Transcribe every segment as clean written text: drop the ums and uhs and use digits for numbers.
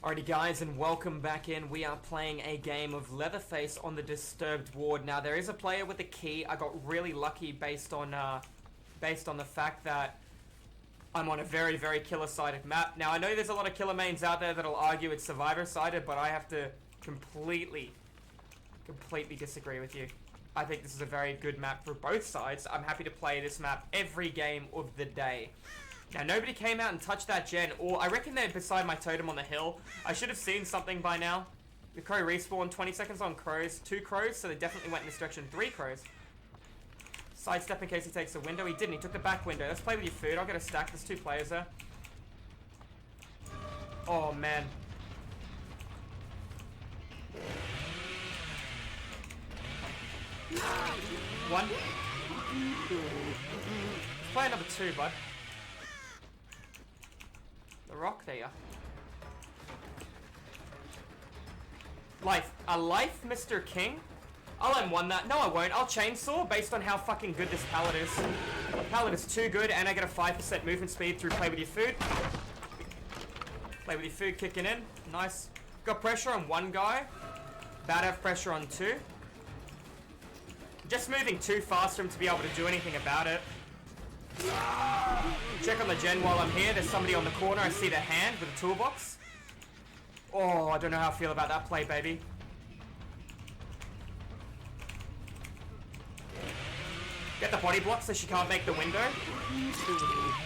Alrighty guys, and welcome back in. We are playing a game of Leatherface on the Disturbed Ward. Now there is a player with a key. I got really lucky based on the fact that I'm on a very, very killer-sided map. Now I know there's a lot of killer mains out there that'll argue it's survivor-sided, but I have to completely disagree with you. I think this is a very good map for both sides. I'm happy to play this map every game of the day. Now, nobody came out and touched that gen, or I reckon they're beside my totem on the hill. I should have seen something by now. The crow respawned, 20 seconds on crows, 2 crows, so they definitely went in this direction, 3 crows. Sidestep in case he takes the window. He didn't, he took the back window. Let's play with your food. I'll get a stack, there's 2 players there. Oh, man. One. Let's play another 2, bud. The rock there. Life. A life, Mr. King? I'll M1 that. No, I won't. I'll chainsaw based on how fucking good this pallet is. The pallet is too good, and I get a 5% movement speed through play with your food. Play with your food kicking in. Nice. Got pressure on 1 guy. Bad have pressure on 2. Just moving too fast for him to be able to do anything about it. Check on the gen while I'm here. There's somebody on the corner. I see their hand with a toolbox. Oh, I don't know how I feel about that play, baby. Get the body block so she can't make the window.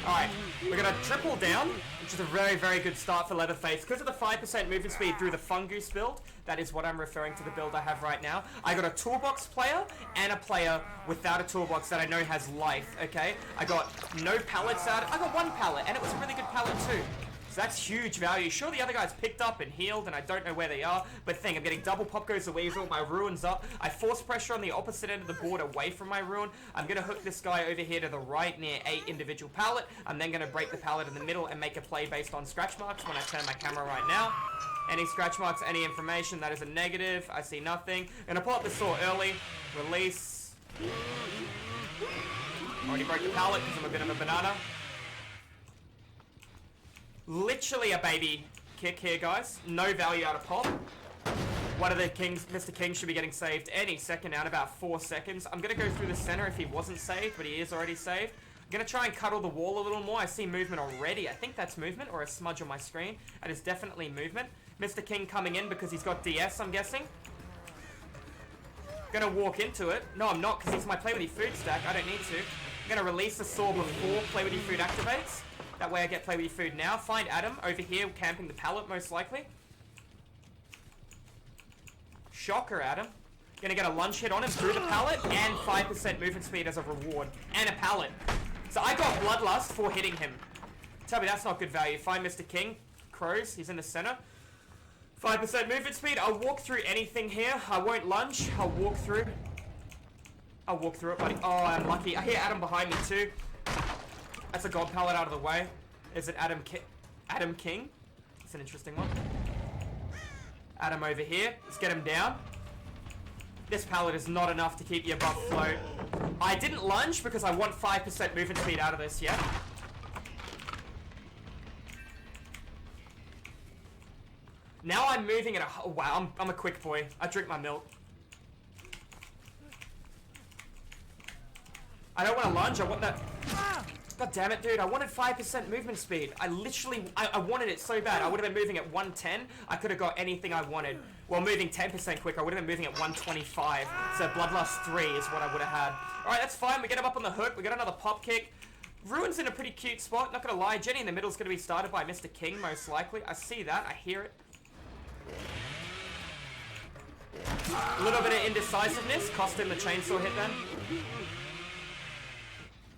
Alright, we're going to triple down, which is a very, very good start for Leatherface. Because of the 5% movement speed through the Fungoose build, that is what I'm referring to the build I have right now. I got a toolbox player and a player without a toolbox that I know has life, okay? I got no pallets out. I got 1 pallet, and it was a really good pallet too. So that's huge value. Sure, the other guys picked up and healed, and I don't know where they are. But I'm getting double pop goes the weasel. My ruin's up. I force pressure on the opposite end of the board away from my ruin. I'm going to hook this guy over here to the right near a individual pallet. I'm then going to break the pallet in the middle and make a play based on scratch marks when I turn my camera right now. Any scratch marks, any information, that is a negative. I see nothing. I'm going to pull up the saw early. Release. Already broke the pallet because I'm a bit of a banana. Literally a baby kick here, guys. No value out of pop. One of the kings, Mr. King, should be getting saved any second now in about 4 seconds. I'm going to go through the center if he wasn't saved, but he is already saved. I'm going to try and cuddle the wall a little more. I see movement already. I think that's movement or a smudge on my screen. That is definitely movement. Mr. King coming in because he's got DS, I'm guessing. Going to walk into it. No, I'm not, because he's my play with your food stack. I don't need to. I'm going to release the saw before play with your food activates. That way I get play with your food now. Find Adam over here camping the pallet most likely. Shocker, Adam. Gonna get a lunge hit on him through the pallet and 5% movement speed as a reward. And a pallet. So I got Bloodlust for hitting him. Tell me that's not good value. Find Mr. King. Crows. He's in the center. 5% movement speed. I'll walk through anything here. I won't lunge. I'll walk through. I'll walk through it, buddy. Oh, I'm lucky. I hear Adam behind me too. That's a gold pallet out of the way. Is it Adam King? That's an interesting one. Adam over here. Let's get him down. This pallet is not enough to keep you above float. I didn't lunge because I want 5% movement speed out of this, yeah? Now I'm moving at a... Oh, wow, I'm a quick boy. I drink my milk. I don't want to lunge. I want that... God damn it, dude. I wanted 5% movement speed. I wanted it so bad. I would have been moving at 110. I could have got anything I wanted. Well, moving 10% quicker, I would have been moving at 125. So Bloodlust 3 is what I would have had. Alright, that's fine. We get him up on the hook. We got another pop kick. Ruin's in a pretty cute spot. Not going to lie. Jenny in the middle is going to be started by Mr. King, most likely. I see that. I hear it. A little bit of indecisiveness. Cost him the chainsaw hit then.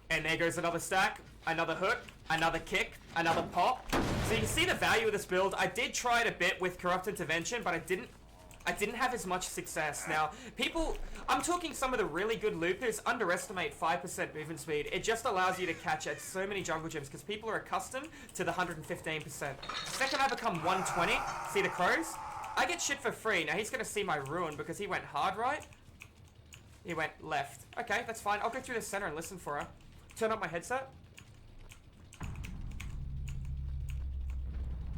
And there goes another stack, another hook, another kick, another pop. So you can see the value of this build. I did try it a bit with Corrupt Intervention, but I didn't have as much success. Now, I'm talking some of the really good loopers underestimate 5% movement speed. It just allows you to catch at so many jungle gyms because people are accustomed to the 115%. Second I become 120, see the crows? I get shit for free. Now he's going to see my ruin because he went hard right. He went left. Okay, that's fine. I'll go through the center and listen for her. Turn up my headset.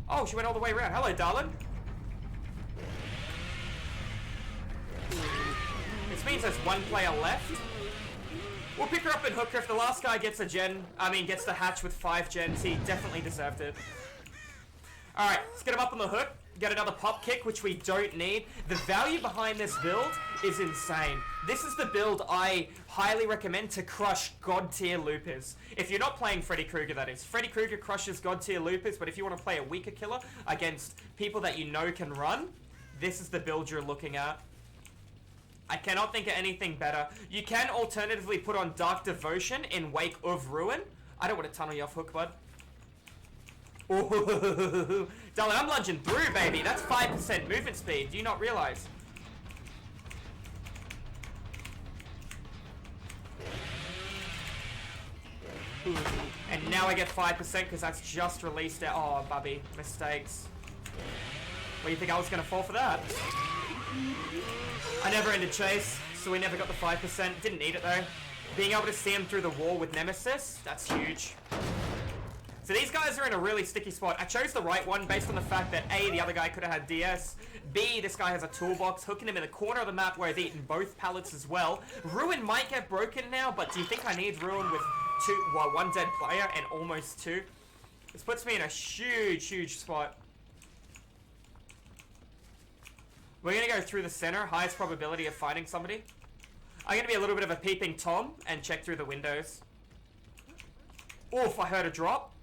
Oh, she went all the way around. Hello, darling. This means there's one player left. We'll pick her up and hook her. If the last guy gets gets the hatch with 5 gens, he definitely deserved it. Alright, let's get him up on the hook. Get another pop kick, which we don't need. The value behind this build is insane. This is the build I highly recommend to crush god tier loopers. If you're not playing Freddy Krueger, that is. Freddy Krueger crushes god tier loopers, but if you want to play a weaker killer against people that you know can run, this is the build you're looking at. I cannot think of anything better. You can alternatively put on Dark Devotion in Wake of Ruin. I don't want to tunnel you off hook, bud. Ooh, darling, I'm lunging through, baby. That's 5% movement speed. Do you not realize? And now I get 5% because that's just released it. Oh, bubby. Mistakes. What do you think I was going to fall for that? I never ended chase, so we never got the 5%. Didn't need it, though. Being able to see him through the wall with Nemesis, that's huge. So these guys are in a really sticky spot. I chose the right one based on the fact that A, the other guy could have had DS. B, this guy has a toolbox, hooking him in the corner of the map where I've eaten both pallets as well. Ruin might get broken now, but do you think I need Ruin with one dead player and almost 2? This puts me in a huge, huge spot. We're going to go through the center, highest probability of finding somebody. I'm going to be a little bit of a peeping Tom and check through the windows. Oof, I heard a drop.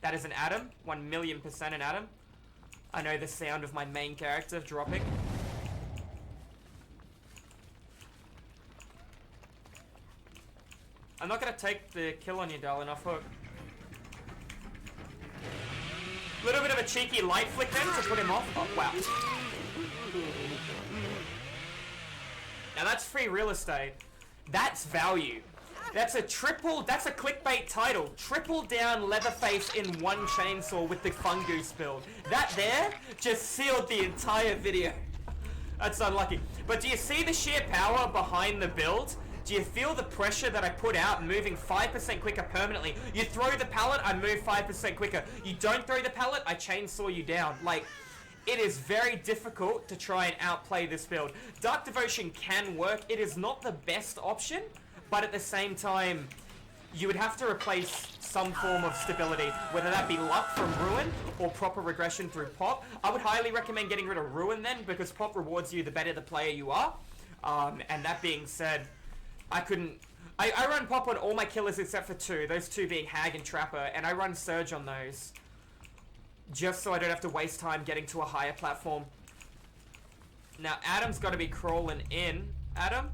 That is an Adam, 1,000,000% an Adam. I know the sound of my main character dropping. I'm not going to take the kill on you, darling, off hook. Little bit of a cheeky light flick then to put him off. Oh, wow. Now that's free real estate. That's value. That's a clickbait title. Triple down Leatherface in one chainsaw with the Fungoose build. That there just sealed the entire video. That's unlucky. But do you see the sheer power behind the build? Do you feel the pressure that I put out moving 5% quicker permanently? You throw the pallet, I move 5% quicker. You don't throw the pallet, I chainsaw you down. Like, it is very difficult to try and outplay this build. Dark Devotion can work. It is not the best option, but at the same time, you would have to replace some form of stability, whether that be luck from Ruin or proper regression through Pop. I would highly recommend getting rid of Ruin then, because Pop rewards you the better the player you are. And that being said, I run Pop on all my killers except for 2, those 2 being Hag and Trapper, and I run Surge on those, just so I don't have to waste time getting to a higher platform. Now, Adam's got to be crawling in. Adam?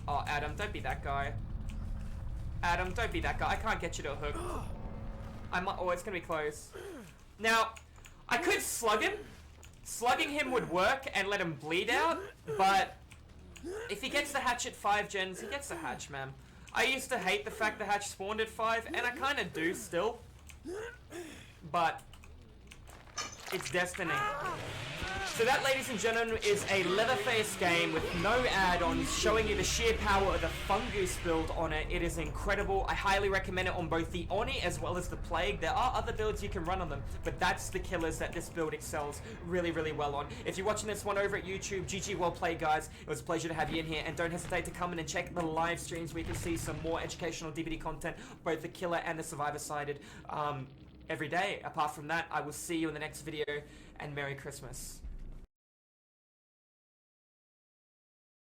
Oh, Adam, don't be that guy. Adam, don't be that guy. I can't get you to a hook. Oh, it's going to be close. Now, I could slug him. Slugging him would work and let him bleed out, but if he gets the hatch at 5 gens, he gets the hatch, man. I used to hate the fact the hatch spawned at 5, and I kind of do still, but it's destiny. So that, ladies and gentlemen, is a Leatherface game with no add-ons, showing you the sheer power of the Fungoose build on it. It is incredible. I highly recommend it on both the Oni as well as the Plague. There are other builds you can run on them, but that's the killers that this build excels really, really well on. If you're watching this one over at YouTube, GG well played, guys. It was a pleasure to have you in here, and don't hesitate to come in and check the live streams where you can see some more educational DVD content, both the killer and the survivor-sided, every day. Apart from that, I will see you in the next video, and Merry Christmas.